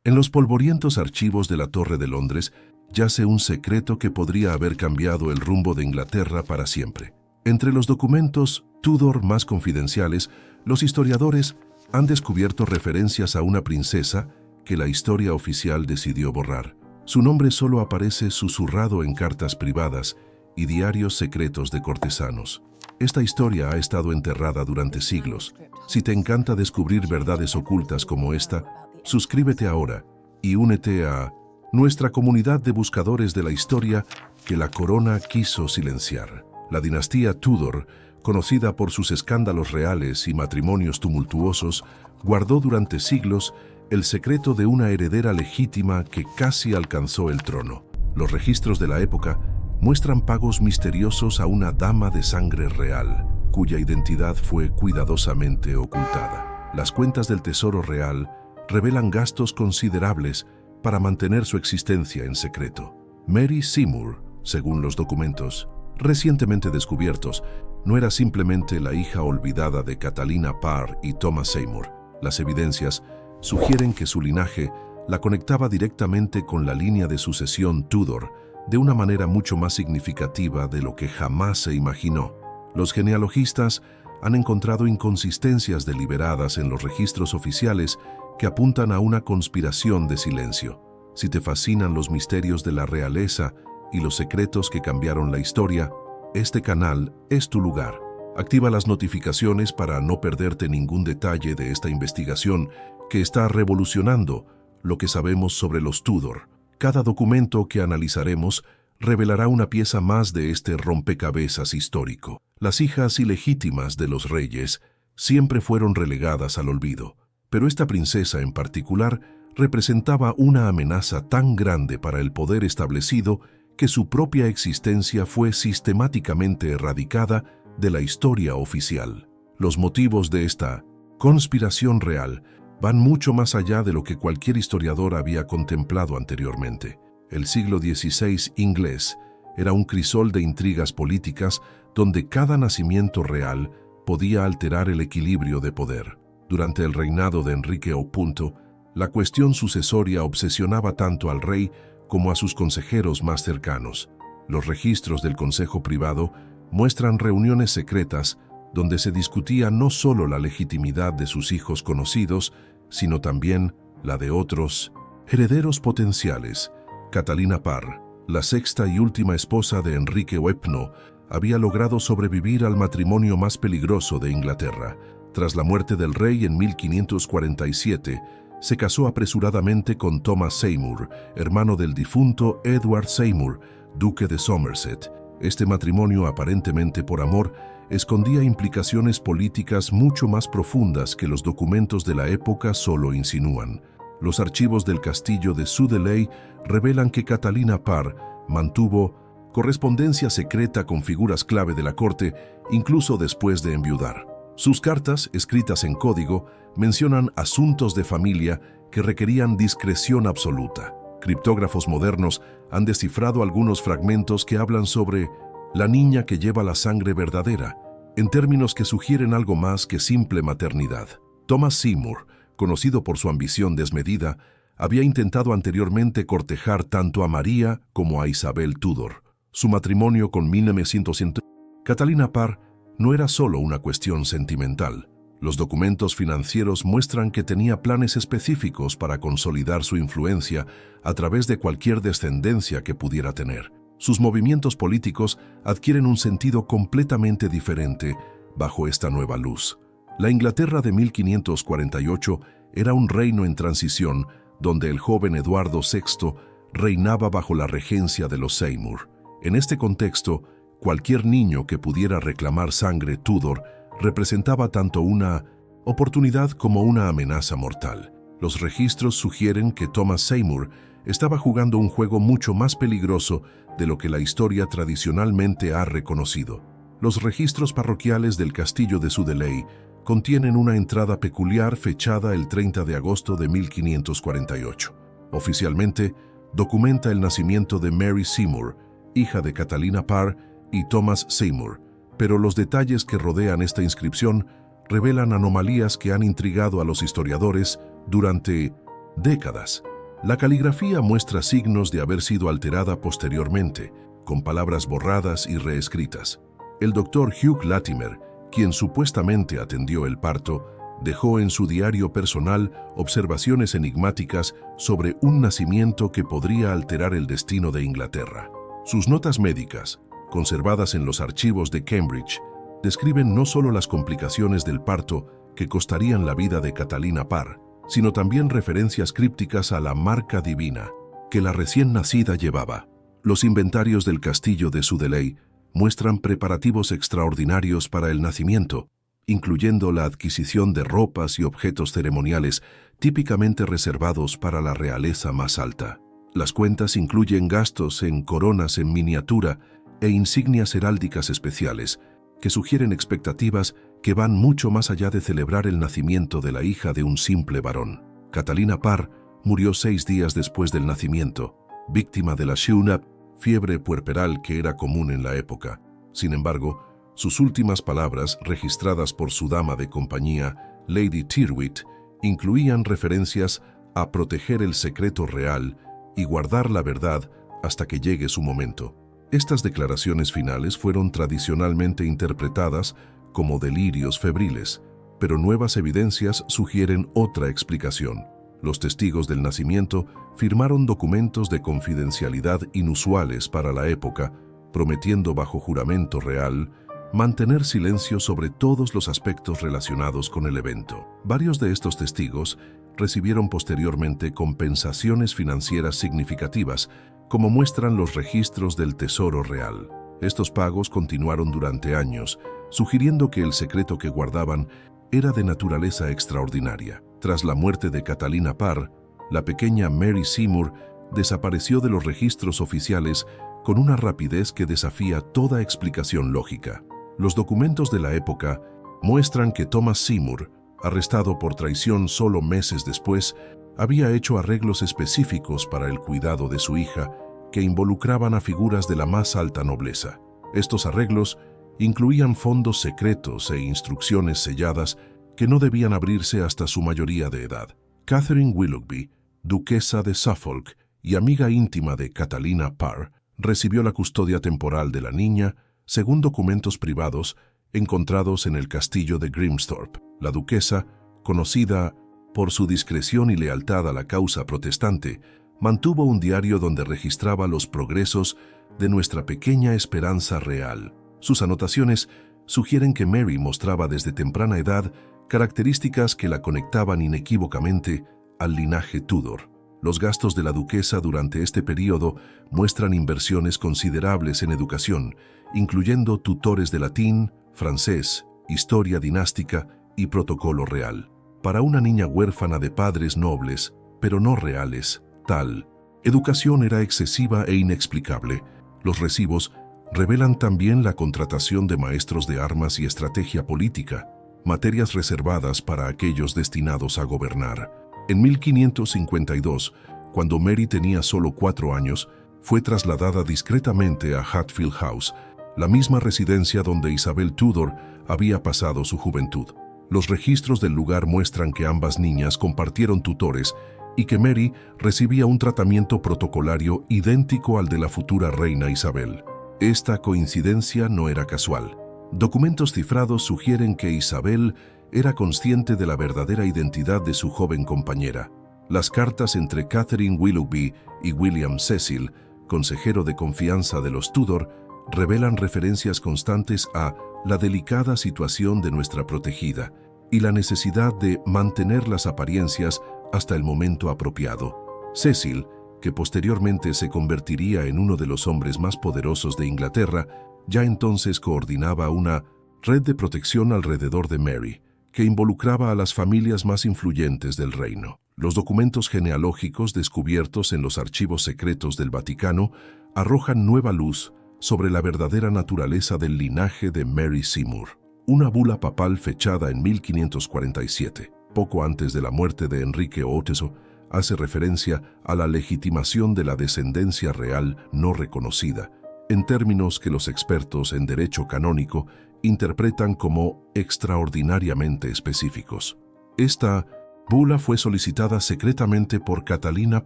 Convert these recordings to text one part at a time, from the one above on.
En los polvorientos archivos de la Torre de Londres yace un secreto que podría haber cambiado el rumbo de Inglaterra para siempre. Entre los documentos Tudor más confidenciales, los historiadores han descubierto referencias a una princesa que la historia oficial decidió borrar. Su nombre solo aparece susurrado en cartas privadas y diarios secretos de cortesanos. Esta historia ha estado enterrada durante siglos. Si te encanta descubrir verdades ocultas como esta, suscríbete ahora y únete a nuestra comunidad de buscadores de la historia que la corona quiso silenciar. La dinastía Tudor, conocida por sus escándalos reales y matrimonios tumultuosos, guardó durante siglos el secreto de una heredera legítima que casi alcanzó el trono. Los registros de la época muestran pagos misteriosos a una dama de sangre real, cuya identidad fue cuidadosamente ocultada. Las cuentas del Tesoro Real revelan gastos considerables para mantener su existencia en secreto. Mary Seymour, según los documentos recientemente descubiertos, no era simplemente la hija olvidada de Catalina Parr y Thomas Seymour. Las evidencias sugieren que su linaje la conectaba directamente con la línea de sucesión Tudor, de una manera mucho más significativa de lo que jamás se imaginó. Los genealogistas han encontrado inconsistencias deliberadas en los registros oficiales que apuntan a una conspiración de silencio. Si te fascinan los misterios de la realeza y los secretos que cambiaron la historia, este canal es tu lugar. Activa las notificaciones para no perderte ningún detalle de esta investigación que está revolucionando lo que sabemos sobre los Tudor. Cada documento que analizaremos revelará una pieza más de este rompecabezas histórico. Las hijas ilegítimas de los reyes siempre fueron relegadas al olvido, pero esta princesa en particular representaba una amenaza tan grande para el poder establecido que su propia existencia fue sistemáticamente erradicada de la historia oficial. Los motivos de esta conspiración real van mucho más allá de lo que cualquier historiador había contemplado anteriormente. El siglo XVI inglés era un crisol de intrigas políticas donde cada nacimiento real podía alterar el equilibrio de poder. Durante el reinado de Enrique VIII, la cuestión sucesoria obsesionaba tanto al rey como a sus consejeros más cercanos. Los registros del Consejo Privado muestran reuniones secretas donde se discutía no solo la legitimidad de sus hijos conocidos, sino también la de otros herederos potenciales. Catalina Parr, la sexta y última esposa de Enrique VIII, había logrado sobrevivir al matrimonio más peligroso de Inglaterra. Tras la muerte del rey en 1547, se casó apresuradamente con Thomas Seymour, hermano del difunto Edward Seymour, duque de Somerset. Este matrimonio, aparentemente por amor, escondía implicaciones políticas mucho más profundas que los documentos de la época solo insinúan. Los archivos del castillo de Sudeley revelan que Catalina Parr mantuvo correspondencia secreta con figuras clave de la corte, incluso después de enviudar. Sus cartas, escritas en código, mencionan asuntos de familia que requerían discreción absoluta. Criptógrafos modernos han descifrado algunos fragmentos que hablan sobre la niña que lleva la sangre verdadera, en términos que sugieren algo más que simple maternidad. Thomas Seymour, conocido por su ambición desmedida, había intentado anteriormente cortejar tanto a María como a Isabel Tudor. Su matrimonio con 1900 Catalina Parr no era solo una cuestión sentimental. Los documentos financieros muestran que tenía planes específicos para consolidar su influencia a través de cualquier descendencia que pudiera tener. Sus movimientos políticos adquieren un sentido completamente diferente bajo esta nueva luz. La Inglaterra de 1548 era un reino en transición donde el joven Eduardo VI reinaba bajo la regencia de los Seymour. En este contexto, cualquier niño que pudiera reclamar sangre Tudor representaba tanto una oportunidad como una amenaza mortal. Los registros sugieren que Thomas Seymour estaba jugando un juego mucho más peligroso de lo que la historia tradicionalmente ha reconocido. Los registros parroquiales del castillo de Sudeley contienen una entrada peculiar fechada el 30 de agosto de 1548. Oficialmente, documenta el nacimiento de Mary Seymour, hija de Catalina Parr y Thomas Seymour, pero los detalles que rodean esta inscripción revelan anomalías que han intrigado a los historiadores durante décadas. La caligrafía muestra signos de haber sido alterada posteriormente, con palabras borradas y reescritas. El doctor Hugh Latimer, quien supuestamente atendió el parto, dejó en su diario personal observaciones enigmáticas sobre un nacimiento que podría alterar el destino de Inglaterra. Sus notas médicas, conservadas en los archivos de Cambridge, describen no solo las complicaciones del parto que costarían la vida de Catalina Parr, sino también referencias crípticas a la marca divina que la recién nacida llevaba. Los inventarios del castillo de Sudeley muestran preparativos extraordinarios para el nacimiento, incluyendo la adquisición de ropas y objetos ceremoniales típicamente reservados para la realeza más alta. Las cuentas incluyen gastos en coronas en miniatura e insignias heráldicas especiales, que sugieren expectativas que van mucho más allá de celebrar el nacimiento de la hija de un simple varón. Catalina Parr murió 6 días después del nacimiento, víctima de la Shunap, fiebre puerperal que era común en la época. Sin embargo, sus últimas palabras, registradas por su dama de compañía, Lady Tyrwhitt, incluían referencias a proteger el secreto real y guardar la verdad hasta que llegue su momento. Estas declaraciones finales fueron tradicionalmente interpretadas como delirios febriles, pero nuevas evidencias sugieren otra explicación. Los testigos del nacimiento firmaron documentos de confidencialidad inusuales para la época, prometiendo bajo juramento real mantener silencio sobre todos los aspectos relacionados con el evento. Varios de estos testigos recibieron posteriormente compensaciones financieras significativas, como muestran los registros del Tesoro Real. Estos pagos continuaron durante años, sugiriendo que el secreto que guardaban era de naturaleza extraordinaria. Tras la muerte de Catalina Parr, la pequeña Mary Seymour desapareció de los registros oficiales con una rapidez que desafía toda explicación lógica. Los documentos de la época muestran que Thomas Seymour, arrestado por traición solo meses después, había hecho arreglos específicos para el cuidado de su hija que involucraban a figuras de la más alta nobleza. Estos arreglos incluían fondos secretos e instrucciones selladas que no debían abrirse hasta su mayoría de edad. Catherine Willoughby, duquesa de Suffolk y amiga íntima de Catalina Parr, recibió la custodia temporal de la niña, según documentos privados encontrados en el castillo de Grimsthorpe. La duquesa, conocida por su discreción y lealtad a la causa protestante, mantuvo un diario donde registraba los progresos de nuestra pequeña esperanza real. Sus anotaciones sugieren que Mary mostraba desde temprana edad características que la conectaban inequívocamente al linaje Tudor. Los gastos de la duquesa durante este periodo muestran inversiones considerables en educación, incluyendo tutores de latín, francés, historia dinástica y protocolo real. Para una niña huérfana de padres nobles, pero no reales, tal educación era excesiva e inexplicable. Los recibos revelan también la contratación de maestros de armas y estrategia política, materias reservadas para aquellos destinados a gobernar. En 1552, cuando Mary tenía solo 4 años, fue trasladada discretamente a Hatfield House, la misma residencia donde Isabel Tudor había pasado su juventud. Los registros del lugar muestran que ambas niñas compartieron tutores y que Mary recibía un tratamiento protocolario idéntico al de la futura reina Isabel. Esta coincidencia no era casual. Documentos cifrados sugieren que Isabel era consciente de la verdadera identidad de su joven compañera. Las cartas entre Catherine Willoughby y William Cecil, consejero de confianza de los Tudor, revelan referencias constantes a la delicada situación de nuestra protegida y la necesidad de mantener las apariencias hasta el momento apropiado. Cecil, que posteriormente se convertiría en uno de los hombres más poderosos de Inglaterra, ya entonces coordinaba una red de protección alrededor de Mary, que involucraba a las familias más influyentes del reino. Los documentos genealógicos descubiertos en los archivos secretos del Vaticano arrojan nueva luz sobre la verdadera naturaleza del linaje de Mary Seymour. Una bula papal fechada en 1547, poco antes de la muerte de Enrique VIII, hace referencia a la legitimación de la descendencia real no reconocida, en términos que los expertos en derecho canónico interpretan como extraordinariamente específicos. Esta Bula fue solicitada secretamente por Catalina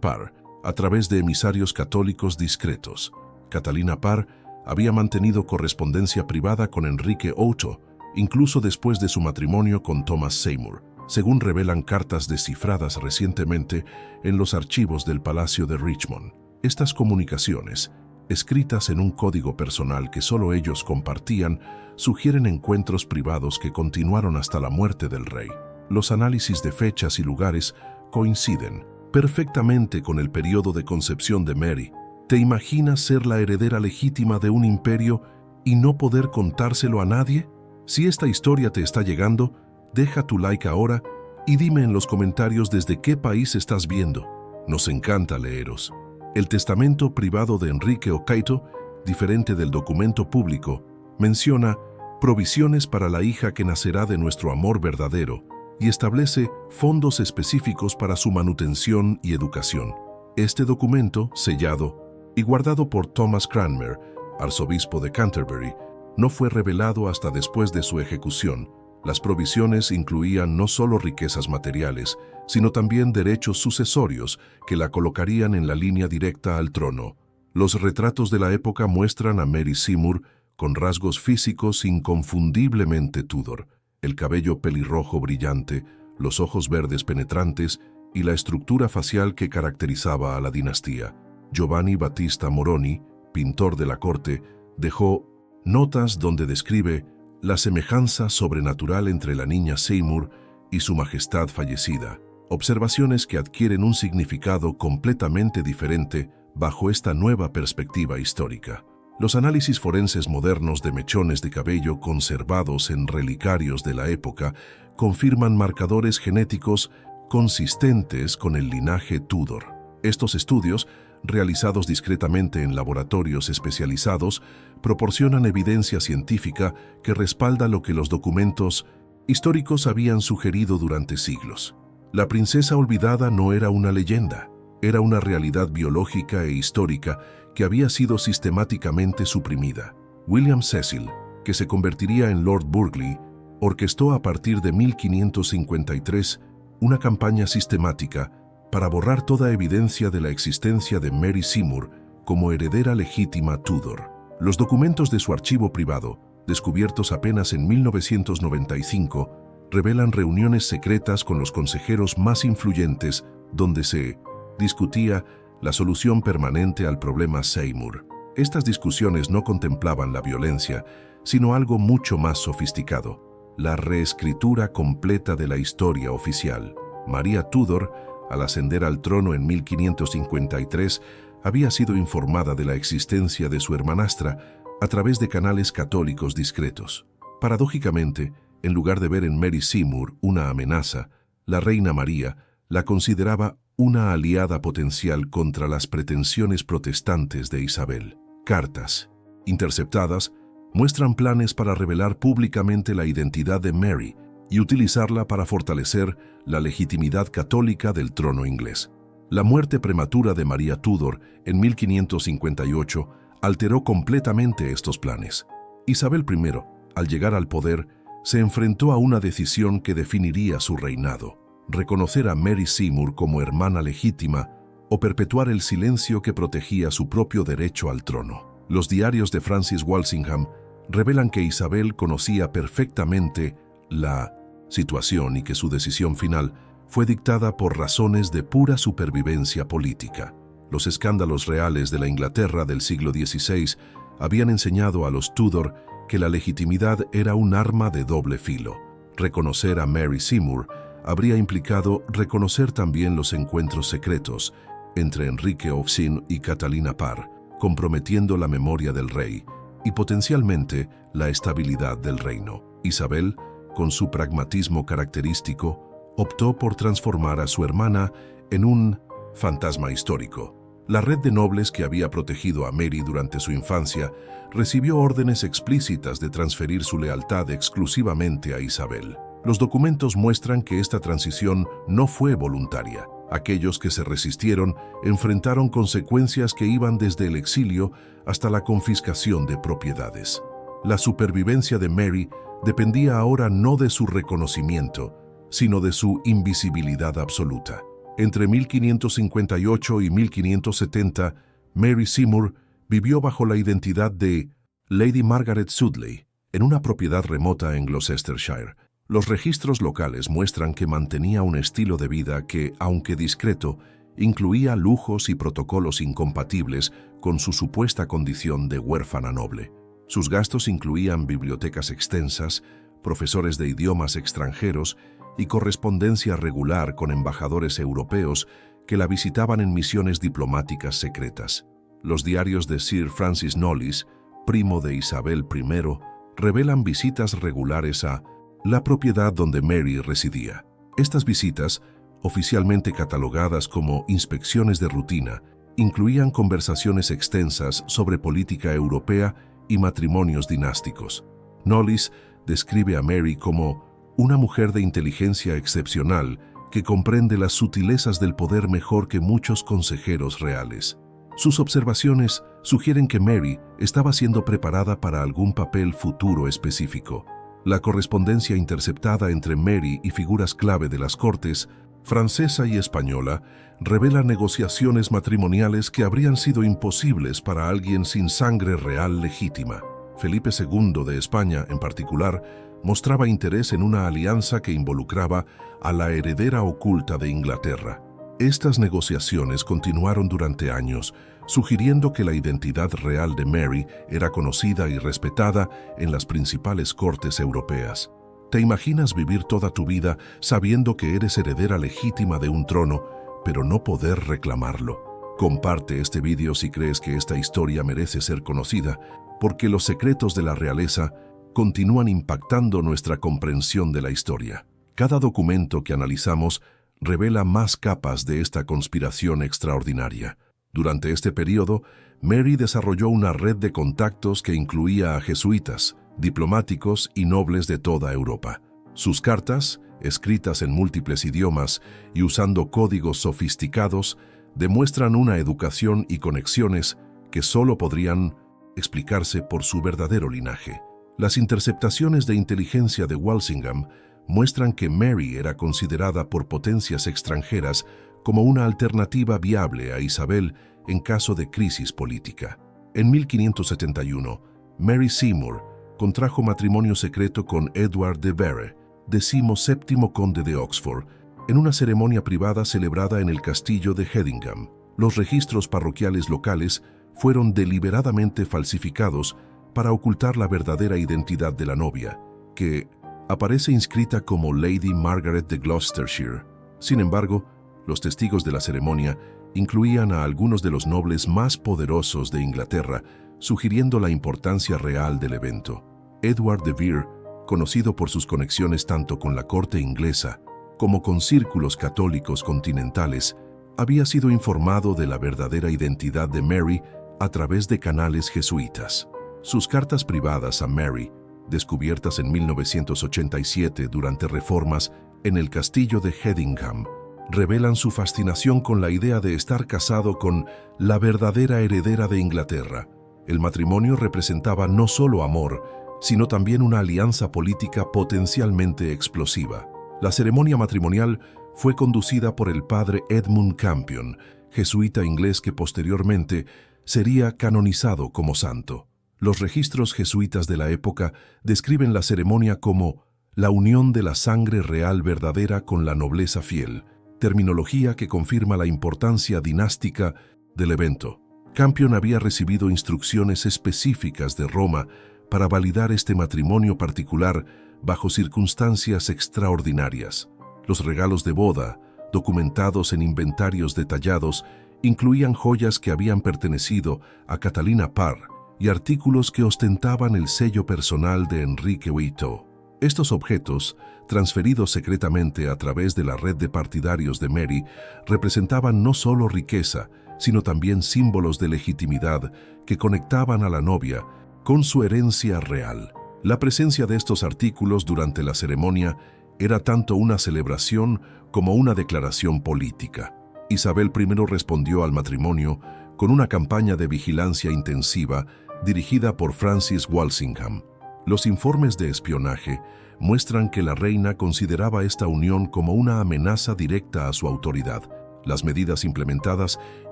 Parr a través de emisarios católicos discretos. Catalina Parr había mantenido correspondencia privada con Enrique Otto, incluso después de su matrimonio con Thomas Seymour, según revelan cartas descifradas recientemente en los archivos del Palacio de Richmond. Estas comunicaciones, escritas en un código personal que solo ellos compartían, sugieren encuentros privados que continuaron hasta la muerte del rey. Los análisis de fechas y lugares coinciden perfectamente con el periodo de concepción de Mary. ¿Te imaginas ser la heredera legítima de un imperio y no poder contárselo a nadie? Si esta historia te está llegando, deja tu like ahora y dime en los comentarios desde qué país estás viendo. Nos encanta leeros. El testamento privado de Enrique Ocaito, diferente del documento público, menciona provisiones para la hija que nacerá de nuestro amor verdadero y establece fondos específicos para su manutención y educación. Este documento, sellado y guardado por Thomas Cranmer, arzobispo de Canterbury, no fue revelado hasta después de su ejecución. Las provisiones incluían no solo riquezas materiales, sino también derechos sucesorios que la colocarían en la línea directa al trono. Los retratos de la época muestran a Mary Seymour con rasgos físicos inconfundiblemente Tudor, el cabello pelirrojo brillante, los ojos verdes penetrantes y la estructura facial que caracterizaba a la dinastía. Giovanni Battista Moroni, pintor de la corte, dejó notas donde describe la semejanza sobrenatural entre la niña Seymour y su majestad fallecida, observaciones que adquieren un significado completamente diferente bajo esta nueva perspectiva histórica. Los análisis forenses modernos de mechones de cabello conservados en relicarios de la época confirman marcadores genéticos consistentes con el linaje Tudor. Estos estudios, realizados discretamente en laboratorios especializados, proporcionan evidencia científica que respalda lo que los documentos históricos habían sugerido durante siglos. La princesa olvidada no era una leyenda, era una realidad biológica e histórica que había sido sistemáticamente suprimida. William Cecil, que se convertiría en Lord Burghley, orquestó a partir de 1553 una campaña sistemática para borrar toda evidencia de la existencia de Mary Seymour como heredera legítima Tudor. Los documentos de su archivo privado, descubiertos apenas en 1995, revelan reuniones secretas con los consejeros más influyentes donde se discutía la solución permanente al problema Seymour. Estas discusiones no contemplaban la violencia, sino algo mucho más sofisticado, la reescritura completa de la historia oficial. María Tudor, al ascender al trono en 1553, había sido informada de la existencia de su hermanastra a través de canales católicos discretos. Paradójicamente, en lugar de ver en Mary Seymour una amenaza, la reina María la consideraba una aliada potencial contra las pretensiones protestantes de Isabel. Cartas interceptadas muestran planes para revelar públicamente la identidad de Mary y utilizarla para fortalecer la legitimidad católica del trono inglés. La muerte prematura de María Tudor en 1558 alteró completamente estos planes. Isabel I, al llegar al poder, se enfrentó a una decisión que definiría su reinado: reconocer a Mary Seymour como hermana legítima o perpetuar el silencio que protegía su propio derecho al trono. Los diarios de Francis Walsingham revelan que Isabel conocía perfectamente la situación y que su decisión final fue dictada por razones de pura supervivencia política. Los escándalos reales de la Inglaterra del siglo XVI habían enseñado a los Tudor que la legitimidad era un arma de doble filo. Reconocer a Mary Seymour habría implicado reconocer también los encuentros secretos entre Enrique Oxin y Catalina Parr, comprometiendo la memoria del rey y potencialmente la estabilidad del reino. Isabel, con su pragmatismo característico, optó por transformar a su hermana en un fantasma histórico. La red de nobles que había protegido a Mary durante su infancia recibió órdenes explícitas de transferir su lealtad exclusivamente a Isabel. Los documentos muestran que esta transición no fue voluntaria. Aquellos que se resistieron enfrentaron consecuencias que iban desde el exilio hasta la confiscación de propiedades. La supervivencia de Mary dependía ahora no de su reconocimiento, sino de su invisibilidad absoluta. Entre 1558 y 1570, Mary Seymour vivió bajo la identidad de Lady Margaret Studley en una propiedad remota en Gloucestershire. Los registros locales muestran que mantenía un estilo de vida que, aunque discreto, incluía lujos y protocolos incompatibles con su supuesta condición de huérfana noble. Sus gastos incluían bibliotecas extensas, profesores de idiomas extranjeros y correspondencia regular con embajadores europeos que la visitaban en misiones diplomáticas secretas. Los diarios de Sir Francis Knollys, primo de Isabel I, revelan visitas regulares a la propiedad donde Mary residía. Estas visitas, oficialmente catalogadas como inspecciones de rutina, incluían conversaciones extensas sobre política europea y matrimonios dinásticos. Knollys describe a Mary como una mujer de inteligencia excepcional que comprende las sutilezas del poder mejor que muchos consejeros reales. Sus observaciones sugieren que Mary estaba siendo preparada para algún papel futuro específico. La correspondencia interceptada entre Mary y figuras clave de las cortes, francesa y española, revela negociaciones matrimoniales que habrían sido imposibles para alguien sin sangre real legítima. Felipe II de España, en particular, mostraba interés en una alianza que involucraba a la heredera oculta de Inglaterra. Estas negociaciones continuaron durante años, sugiriendo que la identidad real de Mary era conocida y respetada en las principales cortes europeas. ¿Te imaginas vivir toda tu vida sabiendo que eres heredera legítima de un trono, pero no poder reclamarlo? Comparte este vídeo si crees que esta historia merece ser conocida, porque los secretos de la realeza continúan impactando nuestra comprensión de la historia. Cada documento que analizamos revela más capas de esta conspiración extraordinaria. Durante este periodo, Mary desarrolló una red de contactos que incluía a jesuitas, diplomáticos y nobles de toda Europa. Sus cartas, escritas en múltiples idiomas y usando códigos sofisticados, demuestran una educación y conexiones que solo podrían explicarse por su verdadero linaje. Las interceptaciones de inteligencia de Walsingham muestran que Mary era considerada por potencias extranjeras como una alternativa viable a Isabel en caso de crisis política. En 1571, Mary Seymour contrajo matrimonio secreto con Edward de Vere, 17º conde de Oxford, en una ceremonia privada celebrada en el castillo de Hedingham. Los registros parroquiales locales fueron deliberadamente falsificados para ocultar la verdadera identidad de la novia, que aparece inscrita como Lady Margaret de Gloucestershire. Sin embargo, los testigos de la ceremonia incluían a algunos de los nobles más poderosos de Inglaterra, sugiriendo la importancia real del evento. Edward de Vere, conocido por sus conexiones tanto con la corte inglesa como con círculos católicos continentales, había sido informado de la verdadera identidad de Mary a través de canales jesuitas. Sus cartas privadas a Mary, descubiertas en 1987 durante reformas en el castillo de Hedingham, revelan su fascinación con la idea de estar casado con la verdadera heredera de Inglaterra. El matrimonio representaba no solo amor, sino también una alianza política potencialmente explosiva. La ceremonia matrimonial fue conducida por el padre Edmund Campion, jesuita inglés que posteriormente sería canonizado como santo. Los registros jesuitas de la época describen la ceremonia como la unión de la sangre real verdadera con la nobleza fiel, terminología que confirma la importancia dinástica del evento. Campion había recibido instrucciones específicas de Roma para validar este matrimonio particular bajo circunstancias extraordinarias. Los regalos de boda, documentados en inventarios detallados, incluían joyas que habían pertenecido a Catalina Parr y artículos que ostentaban el sello personal de Enrique VIII. Estos objetos, transferidos secretamente a través de la red de partidarios de Mary, representaban no solo riqueza, sino también símbolos de legitimidad que conectaban a la novia con su herencia real. La presencia de estos artículos durante la ceremonia era tanto una celebración como una declaración política. Isabel I respondió al matrimonio con una campaña de vigilancia intensiva dirigida por Francis Walsingham. Los informes de espionaje muestran que la reina consideraba esta unión como una amenaza directa a su autoridad. Las medidas implementadas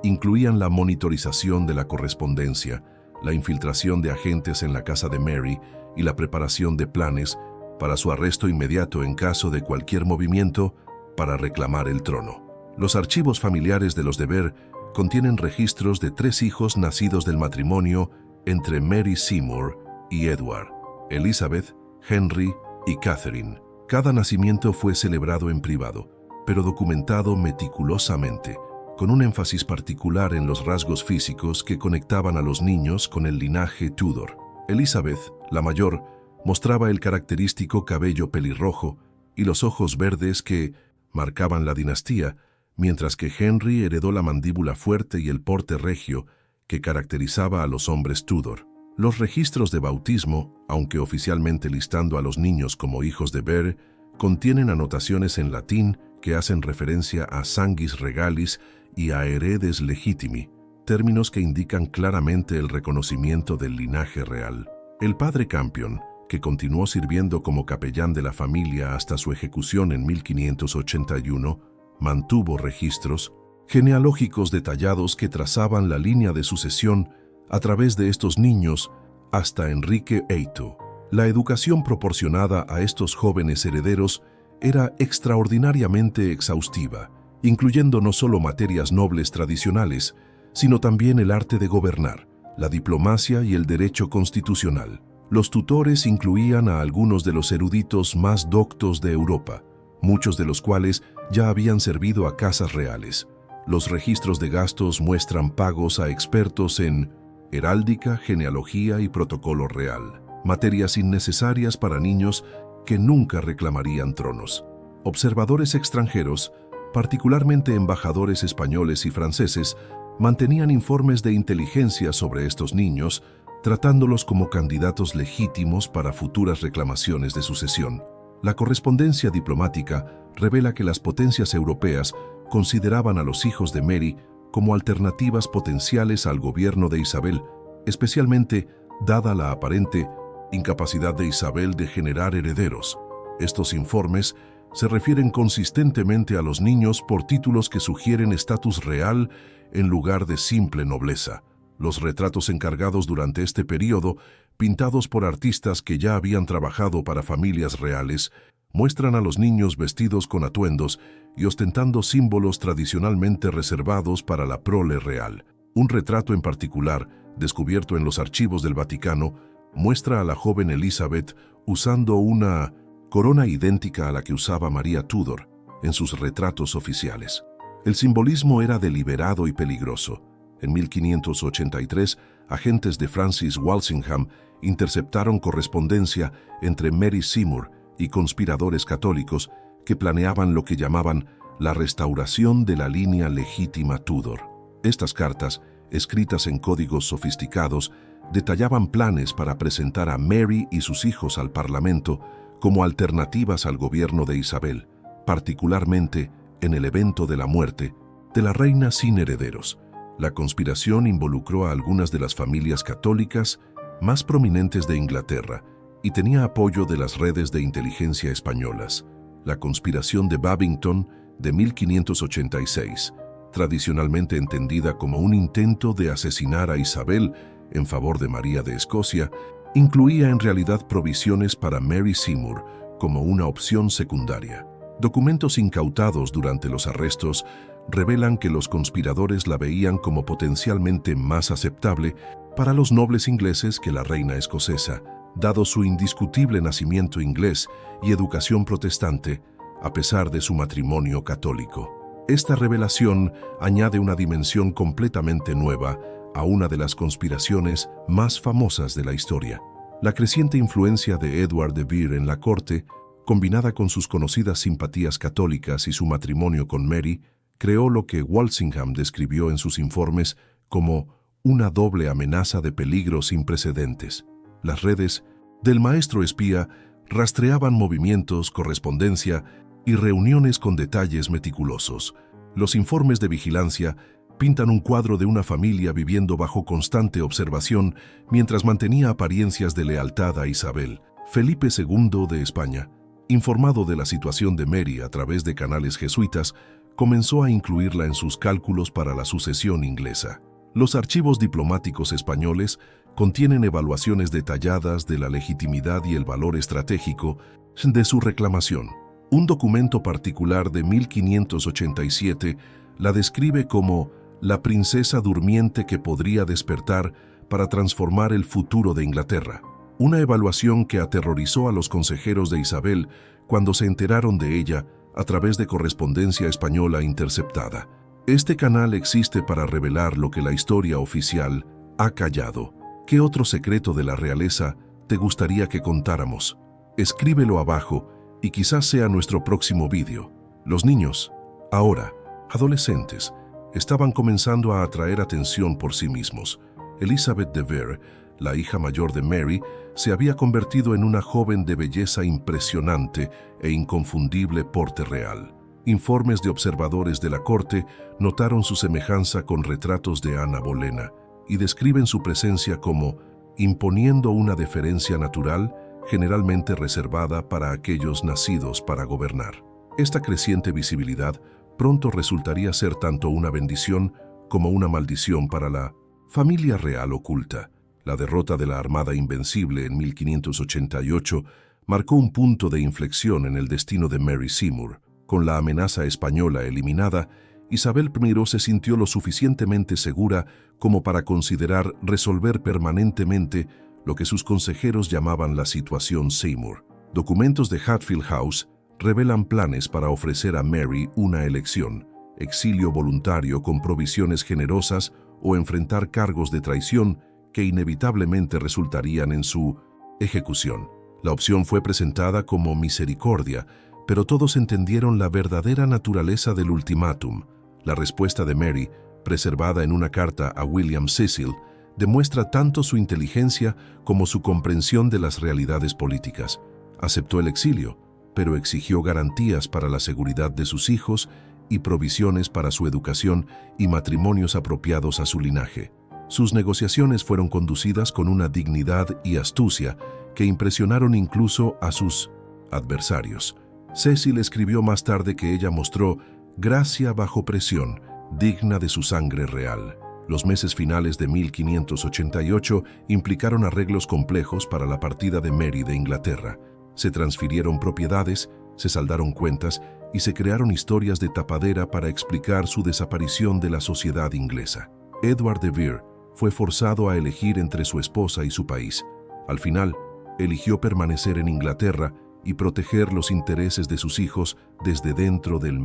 incluían la monitorización de la correspondencia, la infiltración de agentes en la casa de Mary y la preparación de planes para su arresto inmediato en caso de cualquier movimiento para reclamar el trono. Los archivos familiares de los de Vere contienen registros de 3 hijos nacidos del matrimonio entre Mary Seymour y Edward: Elizabeth, Henry y Catherine. Cada nacimiento fue celebrado en privado, pero documentado meticulosamente, con un énfasis particular en los rasgos físicos que conectaban a los niños con el linaje Tudor. Elizabeth, la mayor, mostraba el característico cabello pelirrojo y los ojos verdes que marcaban la dinastía, mientras que Henry heredó la mandíbula fuerte y el porte regio que caracterizaba a los hombres Tudor. Los registros de bautismo, aunque oficialmente listando a los niños como hijos de Vere, contienen anotaciones en latín que hacen referencia a sanguis regalis y a heredes legitimi, términos que indican claramente el reconocimiento del linaje real. El padre Campion, que continuó sirviendo como capellán de la familia hasta su ejecución en 1581, mantuvo registros genealógicos detallados que trazaban la línea de sucesión a través de estos niños hasta Enrique VIII. La educación proporcionada a estos jóvenes herederos era extraordinariamente exhaustiva, incluyendo no solo materias nobles tradicionales, sino también el arte de gobernar, la diplomacia y el derecho constitucional. Los tutores incluían a algunos de los eruditos más doctos de Europa, muchos de los cuales ya habían servido a casas reales. Los registros de gastos muestran pagos a expertos en heráldica, genealogía y protocolo real, materias innecesarias para niños que nunca reclamarían tronos. Observadores extranjeros, particularmente embajadores españoles y franceses, mantenían informes de inteligencia sobre estos niños, tratándolos como candidatos legítimos para futuras reclamaciones de sucesión. La correspondencia diplomática revela que las potencias europeas consideraban a los hijos de Mary como alternativas potenciales al gobierno de Isabel, especialmente dada la aparente incapacidad de Isabel de generar herederos. Estos informes se refieren consistentemente a los niños por títulos que sugieren estatus real en lugar de simple nobleza. Los retratos encargados durante este periodo, pintados por artistas que ya habían trabajado para familias reales, muestran a los niños vestidos con atuendos y ostentando símbolos tradicionalmente reservados para la prole real. Un retrato en particular, descubierto en los archivos del Vaticano, muestra a la joven Elizabeth usando una corona idéntica a la que usaba María Tudor en sus retratos oficiales. El simbolismo era deliberado y peligroso. En 1583, agentes de Francis Walsingham interceptaron correspondencia entre Mary Seymour y conspiradores católicos que planeaban lo que llamaban la restauración de la línea legítima Tudor. Estas cartas, escritas en códigos sofisticados, detallaban planes para presentar a Mary y sus hijos al Parlamento como alternativas al gobierno de Isabel, particularmente en el evento de la muerte de la reina sin herederos. La conspiración involucró a algunas de las familias católicas más prominentes de Inglaterra y tenía apoyo de las redes de inteligencia españolas. La conspiración de Babington de 1586, tradicionalmente entendida como un intento de asesinar a Isabel en favor de María de Escocia, incluía en realidad provisiones para Mary Seymour como una opción secundaria. Documentos incautados durante los arrestos revelan que los conspiradores la veían como potencialmente más aceptable para los nobles ingleses que la reina escocesa, dado su indiscutible nacimiento inglés y educación protestante, a pesar de su matrimonio católico. Esta revelación añade una dimensión completamente nueva a una de las conspiraciones más famosas de la historia. La creciente influencia de Edward de Vere en la corte, combinada con sus conocidas simpatías católicas y su matrimonio con Mary, creó lo que Walsingham describió en sus informes como una doble amenaza de peligro sin precedentes. Las redes del maestro espía rastreaban movimientos, correspondencia y reuniones con detalles meticulosos. Los informes de vigilancia pintan un cuadro de una familia viviendo bajo constante observación mientras mantenía apariencias de lealtad a Isabel. Felipe II de España, informado de la situación de Mary a través de canales jesuitas, comenzó a incluirla en sus cálculos para la sucesión inglesa. Los archivos diplomáticos españoles contienen evaluaciones detalladas de la legitimidad y el valor estratégico de su reclamación. Un documento particular de 1587 la describe como la princesa durmiente que podría despertar para transformar el futuro de Inglaterra. Una evaluación que aterrorizó a los consejeros de Isabel cuando se enteraron de ella a través de correspondencia española interceptada. Este canal existe para revelar lo que la historia oficial ha callado. ¿Qué otro secreto de la realeza te gustaría que contáramos? Escríbelo abajo y quizás sea nuestro próximo vídeo. Los niños, ahora adolescentes, estaban comenzando a atraer atención por sí mismos. Elizabeth de Vere, la hija mayor de Mary, se había convertido en una joven de belleza impresionante e inconfundible porte real. Informes de observadores de la corte notaron su semejanza con retratos de Ana Bolena y describen su presencia como imponiendo una deferencia natural generalmente reservada para aquellos nacidos para gobernar. Esta creciente visibilidad pronto resultaría ser tanto una bendición como una maldición para la familia real oculta. La derrota de la Armada Invencible en 1588 marcó un punto de inflexión en el destino de Mary Seymour. Con la amenaza española eliminada, Isabel I se sintió lo suficientemente segura como para considerar resolver permanentemente lo que sus consejeros llamaban la situación Seymour. Documentos de Hatfield House revelan planes para ofrecer a Mary una elección, exilio voluntario con provisiones generosas o enfrentar cargos de traición que inevitablemente resultarían en su ejecución. La opción fue presentada como misericordia, pero todos entendieron la verdadera naturaleza del ultimátum. La respuesta de Mary, preservada en una carta a William Cecil, demuestra tanto su inteligencia como su comprensión de las realidades políticas. Aceptó el exilio, pero exigió garantías para la seguridad de sus hijos y provisiones para su educación y matrimonios apropiados a su linaje. Sus negociaciones fueron conducidas con una dignidad y astucia que impresionaron incluso a sus adversarios. Cecil escribió más tarde que ella mostró gracia bajo presión, digna de su sangre real. Los meses finales de 1588 implicaron arreglos complejos para la partida de Mary de Inglaterra. Se transfirieron propiedades, se saldaron cuentas y se crearon historias de tapadera para explicar su desaparición de la sociedad inglesa. Edward de Vere fue forzado a elegir entre su esposa y su país. Al final, eligió permanecer en Inglaterra y proteger los intereses de sus hijos desde dentro del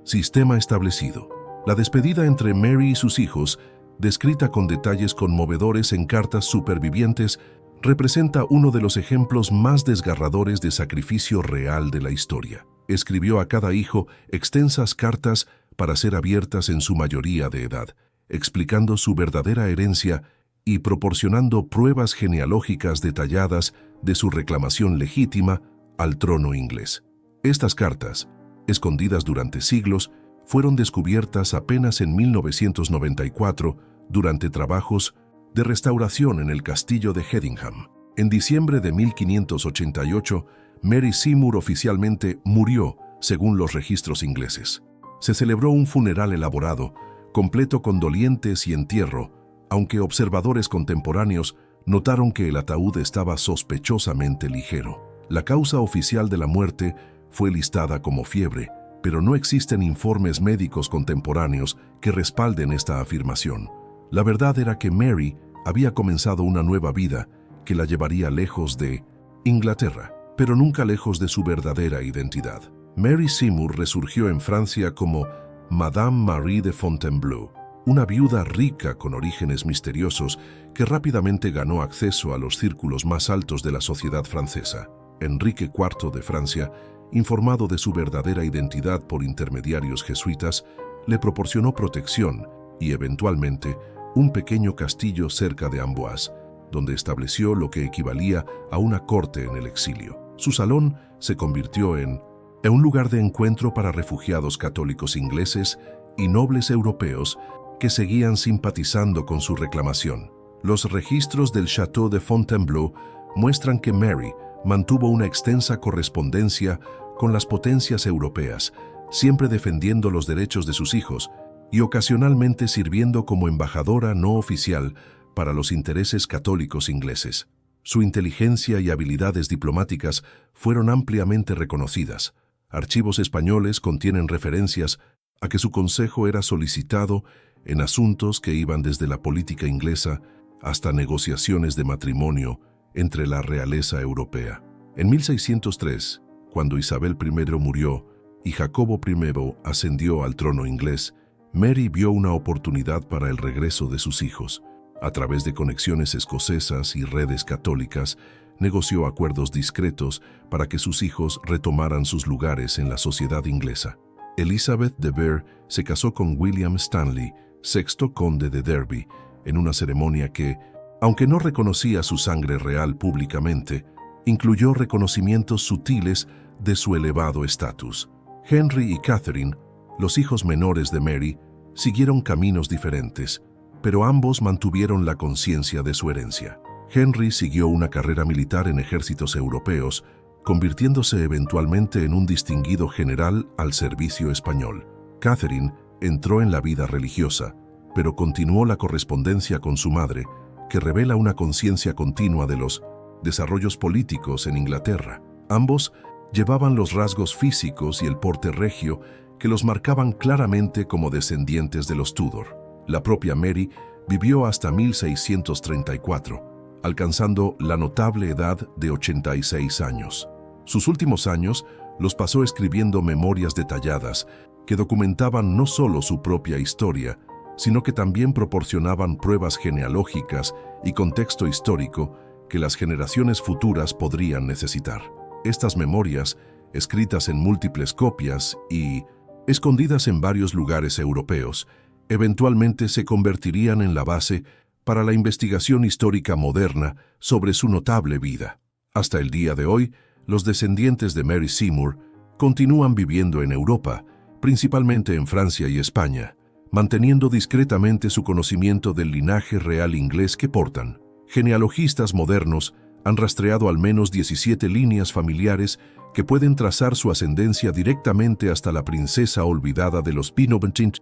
sistema establecido. La despedida entre Mary y sus hijos, descrita con detalles conmovedores en cartas supervivientes, representa uno de los ejemplos más desgarradores de sacrificio real de la historia. Escribió a cada hijo extensas cartas para ser abiertas en su mayoría de edad, explicando su verdadera herencia y proporcionando pruebas genealógicas detalladas de su reclamación legítima al trono inglés. Estas cartas, escondidas durante siglos, fueron descubiertas apenas en 1994 durante trabajos de restauración en el castillo de Hedingham. En diciembre de 1588, Mary Seymour oficialmente murió, según los registros ingleses. Se celebró un funeral elaborado, completo con dolientes y entierro, aunque observadores contemporáneos notaron que el ataúd estaba sospechosamente ligero. La causa oficial de la muerte fue listada como fiebre, pero no existen informes médicos contemporáneos que respalden esta afirmación. La verdad era que Mary había comenzado una nueva vida que la llevaría lejos de Inglaterra, pero nunca lejos de su verdadera identidad. Mary Seymour resurgió en Francia como Madame Marie de Fontainebleau, una viuda rica con orígenes misteriosos que rápidamente ganó acceso a los círculos más altos de la sociedad francesa. Enrique IV de Francia, informado de su verdadera identidad por intermediarios jesuitas, le proporcionó protección y, eventualmente, un pequeño castillo cerca de Amboise, donde estableció lo que equivalía a una corte en el exilio. Su salón se convirtió en un lugar de encuentro para refugiados católicos ingleses y nobles europeos que seguían simpatizando con su reclamación. Los registros del Château de Fontainebleau muestran que Mary mantuvo una extensa correspondencia con las potencias europeas, siempre defendiendo los derechos de sus hijos y ocasionalmente sirviendo como embajadora no oficial para los intereses católicos ingleses. Su inteligencia y habilidades diplomáticas fueron ampliamente reconocidas. Archivos españoles contienen referencias a que su consejo era solicitado en asuntos que iban desde la política inglesa hasta negociaciones de matrimonio entre la realeza europea. En 1603, cuando Isabel I murió y Jacobo I ascendió al trono inglés, Mary vio una oportunidad para el regreso de sus hijos. A través de conexiones escocesas y redes católicas, negoció acuerdos discretos para que sus hijos retomaran sus lugares en la sociedad inglesa. Elizabeth de Vere se casó con William Stanley, sexto conde de Derby, en una ceremonia que, aunque no reconocía su sangre real públicamente, incluyó reconocimientos sutiles de su elevado estatus. Henry y Catherine, los hijos menores de Mary, siguieron caminos diferentes, pero ambos mantuvieron la conciencia de su herencia. Henry siguió una carrera militar en ejércitos europeos, convirtiéndose eventualmente en un distinguido general al servicio español. Catherine entró en la vida religiosa, pero continuó la correspondencia con su madre, que revela una conciencia continua de los desarrollos políticos en Inglaterra. Ambos llevaban los rasgos físicos y el porte regio que los marcaban claramente como descendientes de los Tudor. La propia Mary vivió hasta 1634, alcanzando la notable edad de 86 años. Sus últimos años los pasó escribiendo memorias detalladas que documentaban no solo su propia historia, sino que también proporcionaban pruebas genealógicas y contexto histórico que las generaciones futuras podrían necesitar. Estas memorias, escritas en múltiples copias y escondidas en varios lugares europeos, eventualmente se convertirían en la base para la investigación histórica moderna sobre su notable vida. Hasta el día de hoy, los descendientes de Mary Seymour continúan viviendo en Europa, principalmente en Francia y España, manteniendo discretamente su conocimiento del linaje real inglés que portan. Genealogistas modernos han rastreado al menos 17 líneas familiares que pueden trazar su ascendencia directamente hasta la princesa olvidada de los Pinobentin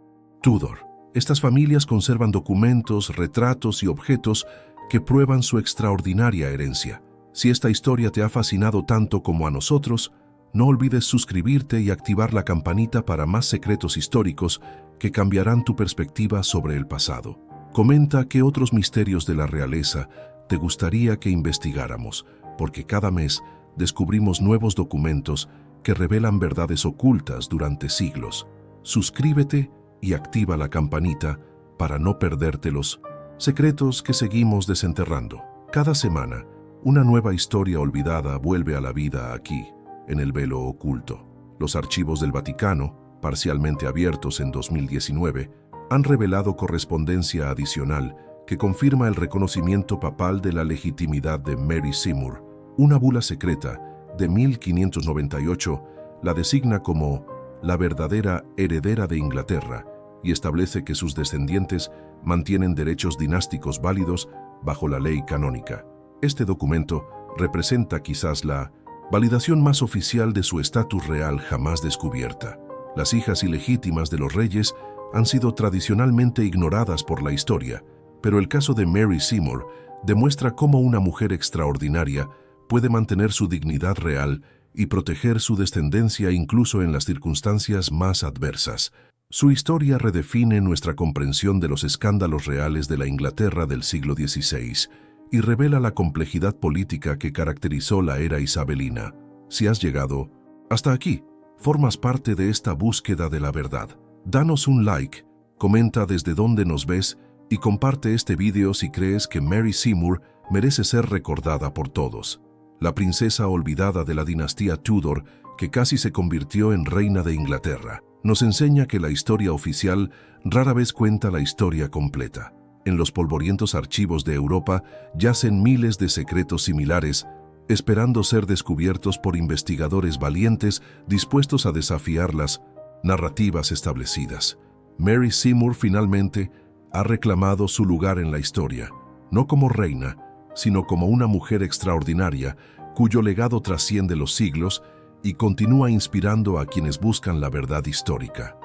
Tudor. Estas familias conservan documentos, retratos y objetos que prueban su extraordinaria herencia. Si esta historia te ha fascinado tanto como a nosotros, no olvides suscribirte y activar la campanita para más secretos históricos que cambiarán tu perspectiva sobre el pasado. Comenta qué otros misterios de la realeza te gustaría que investigáramos, porque cada mes descubrimos nuevos documentos que revelan verdades ocultas durante siglos. Suscríbete y activa la campanita para no perderte los secretos que seguimos desenterrando. Cada semana, una nueva historia olvidada vuelve a la vida aquí, en el velo oculto. Los archivos del Vaticano, parcialmente abiertos en 2019, han revelado correspondencia adicional que confirma el reconocimiento papal de la legitimidad de Mary Seymour. Una bula secreta de 1598 la designa como la verdadera heredera de Inglaterra y establece que sus descendientes mantienen derechos dinásticos válidos bajo la ley canónica. Este documento representa quizás la validación más oficial de su estatus real jamás descubierta. Las hijas ilegítimas de los reyes han sido tradicionalmente ignoradas por la historia, pero el caso de Mary Seymour demuestra cómo una mujer extraordinaria puede mantener su dignidad real y proteger su descendencia incluso en las circunstancias más adversas. Su historia redefine nuestra comprensión de los escándalos reales de la Inglaterra del siglo XVI y revela la complejidad política que caracterizó la era isabelina. Si has llegado hasta aquí, formas parte de esta búsqueda de la verdad. Danos un like, comenta desde dónde nos ves y comparte este video si crees que Mary Seymour merece ser recordada por todos. La princesa olvidada de la dinastía Tudor, que casi se convirtió en reina de Inglaterra, nos enseña que la historia oficial rara vez cuenta la historia completa. En los polvorientos archivos de Europa yacen miles de secretos similares, esperando ser descubiertos por investigadores valientes dispuestos a desafiar las narrativas establecidas. Mary Seymour finalmente ha reclamado su lugar en la historia, no como reina, sino como una mujer extraordinaria cuyo legado trasciende los siglos y continúa inspirando a quienes buscan la verdad histórica.